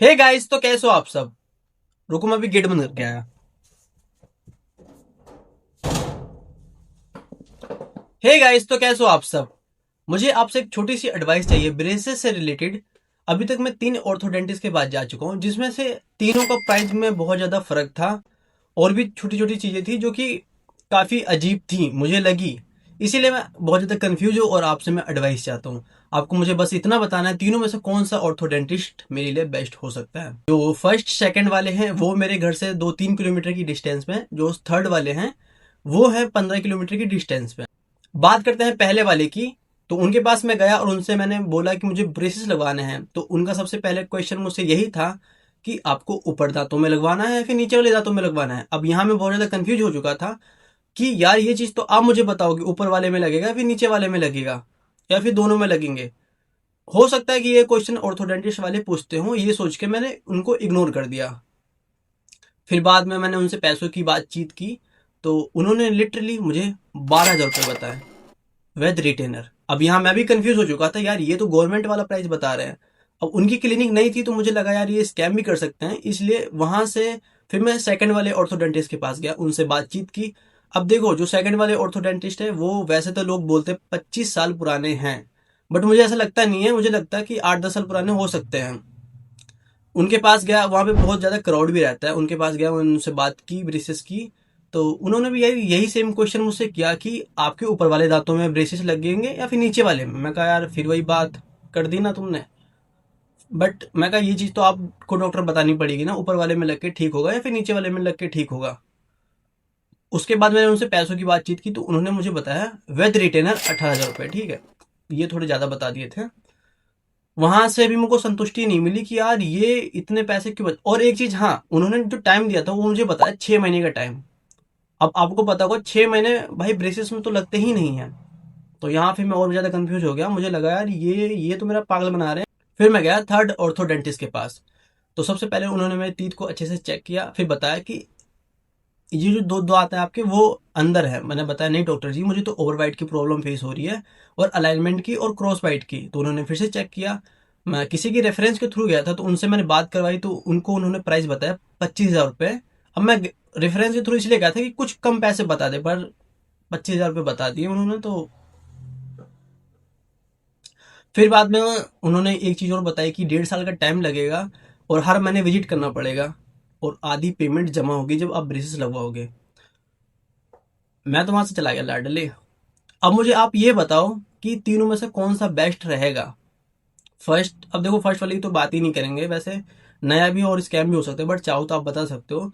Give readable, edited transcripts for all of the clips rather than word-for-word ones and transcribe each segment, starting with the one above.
Hey guys, तो कैसे हो आप सब। रुको, मैं अभी गेट बंद करके आया। हे गाइस, तो कैसे हो आप सब। मुझे आपसे एक छोटी सी एडवाइस चाहिए ब्रेसेस से रिलेटेड। अभी तक मैं 3 ऑर्थोडेंटिस्ट के पास जा चुका हूँ, जिसमें से तीनों का प्राइस में बहुत ज़्यादा फर्क था। और भी छोटी छोटी चीज़ें थी जो कि काफ़ी अजीब थी मुझे लगी। इसीलिए मैं बहुत ज़्यादा कंफ्यूज हूँ और आपसे मैं एडवाइस चाहता हूँ। आपको मुझे बस इतना बताना है, तीनों में से कौन सा ऑर्थोडेंटिस्ट मेरे लिए बेस्ट हो सकता है। जो फर्स्ट सेकंड वाले हैं वो मेरे घर से 2-3 किलोमीटर की डिस्टेंस में, जो थर्ड वाले हैं वो है 15 किलोमीटर की डिस्टेंस पे। बात करते हैं पहले वाले की। तो उनके पास मैं गया और उनसे मैंने बोला कि मुझे ब्रेसेस लगवाने हैं। तो उनका सबसे पहले क्वेश्चन मुझसे यही था कि आपको ऊपर दांतों में लगवाना है या फिर नीचे वाले दांतों में लगवाना है। अब यहाँ मैं बहुत ज़्यादा कंफ्यूज हो चुका था कि यार ये चीज़ तो आप मुझे बताओ कि ऊपर वाले में लगेगा या फिर नीचे वाले में लगेगा या फिर दोनों में लगेंगे। हो सकता है कि ये क्वेश्चन ऑर्थोडेंटिस्ट वाले पूछते हों, ये सोच के मैंने उनको इग्नोर कर दिया। फिर बाद में मैंने उनसे पैसों की बातचीत की। तो उन्होंने लिटरली मुझे 12,000 रुपये बताए विद रिटेनर। अब यहाँ मैं भी कंफ्यूज हो चुका था, यार ये तो गवर्नमेंट वाला प्राइस बता रहे हैं। अब उनकी क्लिनिक नहीं थी तो मुझे लगा यार ये स्कैम भी कर सकते हैं, इसलिए वहां से फिर मैं सेकंड वाले ऑर्थोडेंटिस्ट के पास गया, उनसे बातचीत की। अब देखो, जो सेकंड वाले ऑर्थोडेंटिस्ट है वो वैसे तो लोग बोलते हैं 25 साल पुराने हैं, बट मुझे ऐसा लगता नहीं है। मुझे लगता है कि 8-10 साल पुराने हो सकते हैं। उनके पास गया, वहाँ पे बहुत ज़्यादा क्राउड भी रहता है। उनके पास गया, मैंने उनसे बात की ब्रेसेस की। तो उन्होंने भी यही यही सेम क्वेश्चन मुझसे किया कि आपके ऊपर वाले दांतों में ब्रेसेस लगेंगे या फिर नीचे वाले में। मैं कहा यार फिर वही बात कर दी ना तुमने। बट मैं कहा ये चीज़ तो आपको डॉक्टर बतानी पड़ेगी ना, ऊपर वाले में लग के ठीक होगा या फिर नीचे वाले में लग के ठीक होगा। उसके बाद मैंने उनसे पैसों की बातचीत की तो उन्होंने मुझे बताया विद रिटेनर 18,000 रुपये। ठीक है, ये थोड़े ज़्यादा बता दिए थे। वहां से भी मुझको संतुष्टि नहीं मिली कि यार ये इतने पैसे क्यों और एक चीज, हाँ, उन्होंने जो टाइम दिया था वो मुझे बताया 6 महीने का टाइम। अब आपको पता होगा 6 महीने भाई ब्रेसेस में तो लगते ही नहीं है। तो यहाँ फिर मैं और ज्यादा कंफ्यूज हो गया, मुझे लगा यार ये तो मेरा पागल बना रहे हैं। फिर मैं गया थर्ड ऑर्थोडेंटिस्ट के पास। तो सबसे पहले उन्होंने मेरे टीथ को अच्छे से चेक किया, फिर बताया कि ये जो दो दो आता है आपके वो अंदर है। मैंने बताया नहीं डॉक्टर जी, मुझे तो ओवरबाइट की प्रॉब्लम फेस हो रही है और अलाइनमेंट की और क्रॉस बाइट की। तो उन्होंने फिर से चेक किया। मैं किसी की रेफरेंस के थ्रू गया था तो उनसे मैंने बात करवाई, तो उनको उन्होंने प्राइस बताया 25,000 रुपये। अब मैं रेफरेंस के थ्रू इसलिए गया था कि कुछ कम पैसे बता दे, पर 25,000 रुपये बता दिए उन्होंने। तो फिर बाद में उन्होंने एक चीज़ और बताई कि 1.5 साल का टाइम लगेगा और हर महीने विजिट करना पड़ेगा और आधी पेमेंट जमा होगी जब आप ब्रेसेस लगवाओगे। मैं तो वहां से चला गया लाडले। अब मुझे आप ये बताओ कि तीनों में से कौन सा बेस्ट रहेगा। फर्स्ट, अब देखो फर्स्ट वाली की तो बात ही नहीं करेंगे, वैसे नया भी और स्कैम भी हो सकते हैं, बट चाहो तो आप बता सकते हो।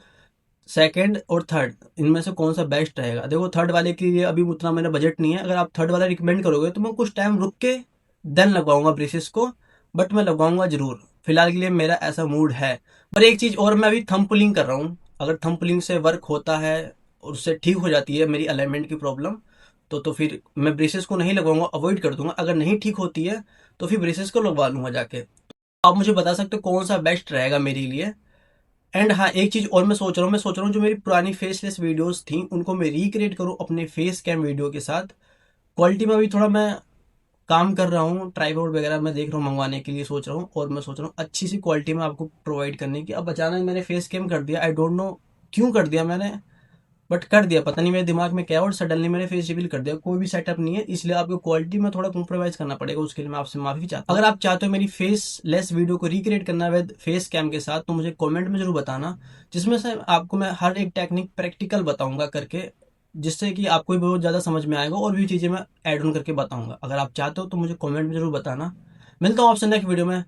सेकंड और थर्ड, इनमें से कौन सा बेस्ट रहेगा। देखो थर्ड वाले के लिए अभी उतना मेरा बजट नहीं है। अगर आप थर्ड वाला रिकमेंड करोगे तो मैं कुछ टाइम रुक के देन लगवाऊंगा ब्रेसेस को, बट मैं लगवाऊंगा जरूर। फिलहाल के लिए मेरा ऐसा मूड है। पर एक चीज और, मैं अभी थंब पुलिंग कर रहा हूँ। अगर थंब पुलिंग से वर्क होता है और उससे ठीक हो जाती है मेरी अलाइनमेंट की प्रॉब्लम, तो फिर मैं ब्रेसेस को नहीं लगवाऊंगा, अवॉइड कर दूंगा। अगर नहीं ठीक होती है तो फिर ब्रेसेस को लगवा लूंगा जाके। आप मुझे बता सकते हो कौन सा बेस्ट रहेगा मेरे लिए। एंड हाँ, एक चीज और मैं सोच रहा हूँ जो मेरी पुरानी फेसलेस वीडियोस थी उनको मैं रिक्रिएट करूँ अपने फेस कैम वीडियो के साथ। क्वालिटी में भी थोड़ा मैं काम कर रहा हूँ, ट्राइपॉड वगैरह मैं देख रहा हूँ मंगवाने के लिए सोच रहा हूँ, और मैं सोच रहा हूँ अच्छी सी क्वालिटी में आपको प्रोवाइड करने की। अब अचानक मैंने फेस कैम कर दिया, आई डोंट नो क्यों कर दिया मैंने, बट कर दिया। पता नहीं मेरे दिमाग में क्या है और सडनली मैंने फेस रिवील कर दिया। कोई भी सेटअप नहीं है, इसलिए आपको क्वालिटी में थोड़ा कॉम्प्रोमाइज करना पड़ेगा। उसके लिए मैं आपसे माफी चाहता हूँ। अगर आप चाहते हो मेरी फेस लेस वीडियो को रिक्रिएट करना विद फेस कैम के साथ तो मुझे कमेंट में जरूर बताना, जिसमें से आपको मैं हर एक टेक्निक प्रैक्टिकल बताऊंगा करके, जिससे कि आपको भी बहुत ज़्यादा समझ में आएगा और भी चीज़ें मैं ऐड ऑन करके बताऊंगा। अगर आप चाहते हो तो मुझे कमेंट में जरूर बताना। मिलता हूँ आपसे नेक्स्ट वीडियो में।